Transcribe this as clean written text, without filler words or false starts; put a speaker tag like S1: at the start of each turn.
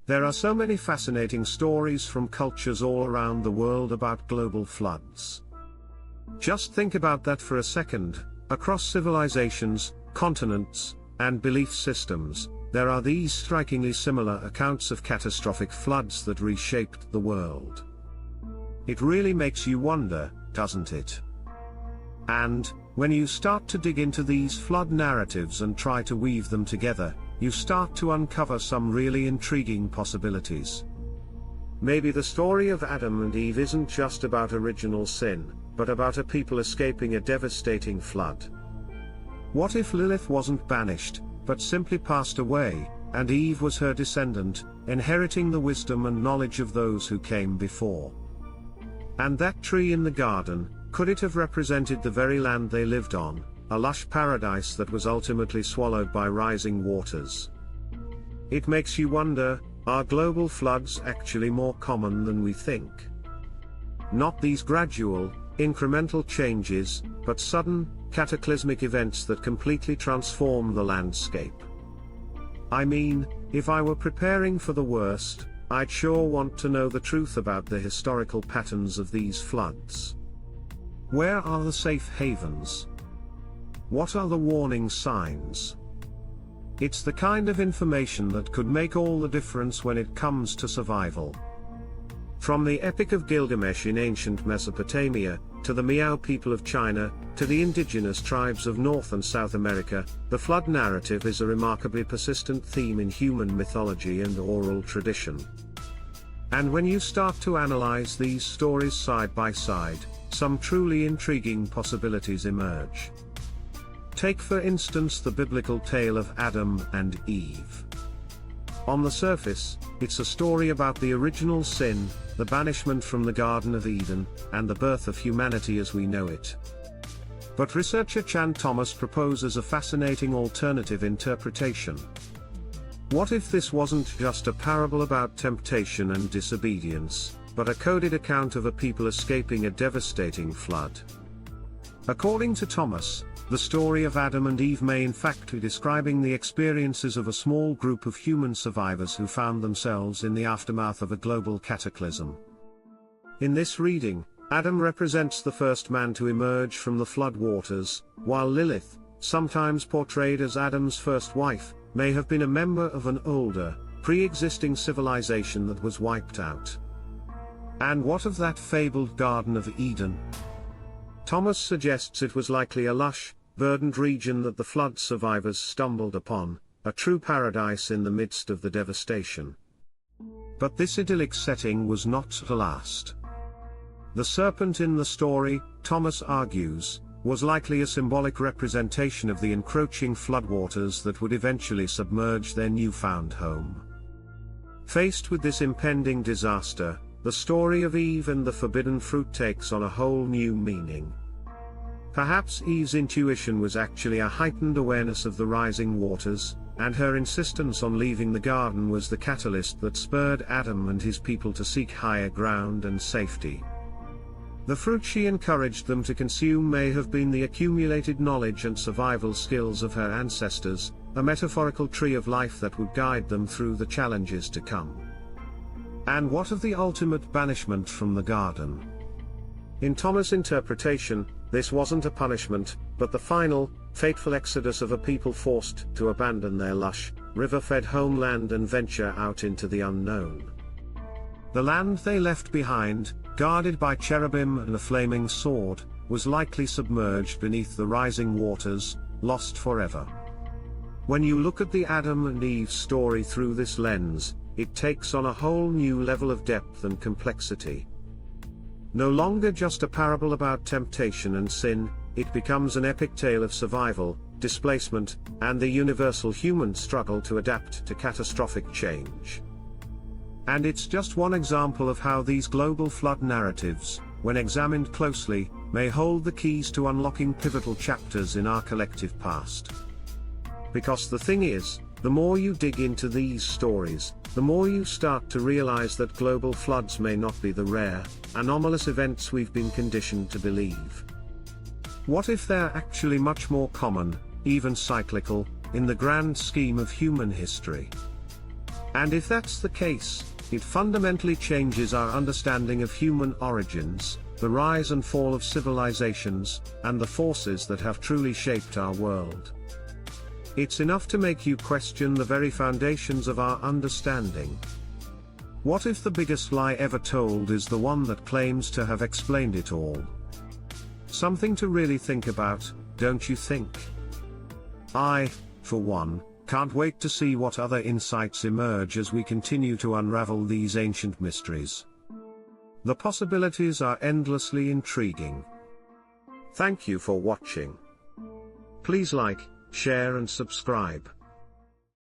S1: There are so many fascinating stories from cultures all around the world about global floods. Just think about that for a second. Across civilizations, continents, and belief systems, there are these strikingly similar accounts of catastrophic floods that reshaped the world. It really makes you wonder, doesn't it? And, when you start to dig into these flood narratives and try to weave them together, you start to uncover some really intriguing possibilities. Maybe the story of Adam and Eve isn't just about original sin, but about a people escaping a devastating flood. What if Lilith wasn't banished, but simply passed away, and Eve was her descendant, inheriting the wisdom and knowledge of those who came before? And that tree in the garden, could it have represented the very land they lived on, a lush paradise that was ultimately swallowed by rising waters? It makes you wonder, are global floods actually more common than we think? Not these gradual, incremental changes, but sudden, cataclysmic events that completely transform the landscape. I mean, if I were preparing for the worst, I'd sure want to know the truth about the historical patterns of these floods. Where are the safe havens? What are the warning signs? It's the kind of information that could make all the difference when it comes to survival. From the Epic of Gilgamesh in ancient Mesopotamia, to the Miao people of China, to the indigenous tribes of North and South America, the flood narrative is a remarkably persistent theme in human mythology and oral tradition. And when you start to analyze these stories side by side, some truly intriguing possibilities emerge. Take for instance the biblical tale of Adam and Eve. On the surface, it's a story about the original sin, the banishment from the Garden of Eden, and the birth of humanity as we know it. But researcher Chan Thomas proposes a fascinating alternative interpretation. What if this wasn't just a parable about temptation and disobedience, but a coded account of a people escaping a devastating flood? According to Thomas, the story of Adam and Eve may in fact be describing the experiences of a small group of human survivors who found themselves in the aftermath of a global cataclysm. In this reading, Adam represents the first man to emerge from the flood waters, while Lilith, sometimes portrayed as Adam's first wife, may have been a member of an older, pre-existing civilization that was wiped out. And what of that fabled Garden of Eden? Thomas suggests it was likely a lush, verdant region that the flood survivors stumbled upon, a true paradise in the midst of the devastation. But this idyllic setting was not to last. The serpent in the story, Thomas argues, was likely a symbolic representation of the encroaching floodwaters that would eventually submerge their newfound home. Faced with this impending disaster, the story of Eve and the forbidden fruit takes on a whole new meaning. Perhaps Eve's intuition was actually a heightened awareness of the rising waters, and her insistence on leaving the garden was the catalyst that spurred Adam and his people to seek higher ground and safety. The fruit she encouraged them to consume may have been the accumulated knowledge and survival skills of her ancestors, a metaphorical tree of life that would guide them through the challenges to come. And what of the ultimate banishment from the garden? In Thomas' interpretation, this wasn't a punishment, but the final, fateful exodus of a people forced to abandon their lush, river-fed homeland and venture out into the unknown. The land they left behind, guarded by cherubim and a flaming sword, was likely submerged beneath the rising waters, lost forever. When you look at the Adam and Eve story through this lens, it takes on a whole new level of depth and complexity. No longer just a parable about temptation and sin, it becomes an epic tale of survival, displacement, and the universal human struggle to adapt to catastrophic change. And it's just one example of how these global flood narratives, when examined closely, may hold the keys to unlocking pivotal chapters in our collective past. Because the thing is, the more you dig into these stories, the more you start to realize that global floods may not be the rare, anomalous events we've been conditioned to believe. What if they're actually much more common, even cyclical, in the grand scheme of human history? And if that's the case, it fundamentally changes our understanding of human origins, the rise and fall of civilizations, and the forces that have truly shaped our world. It's enough to make you question the very foundations of our understanding. What if the biggest lie ever told is the one that claims to have explained it all? Something to really think about, don't you think? I, for one, can't wait to see what other insights emerge as we continue to unravel these ancient mysteries. The possibilities are endlessly intriguing. Thank you for watching. Please like, share and subscribe.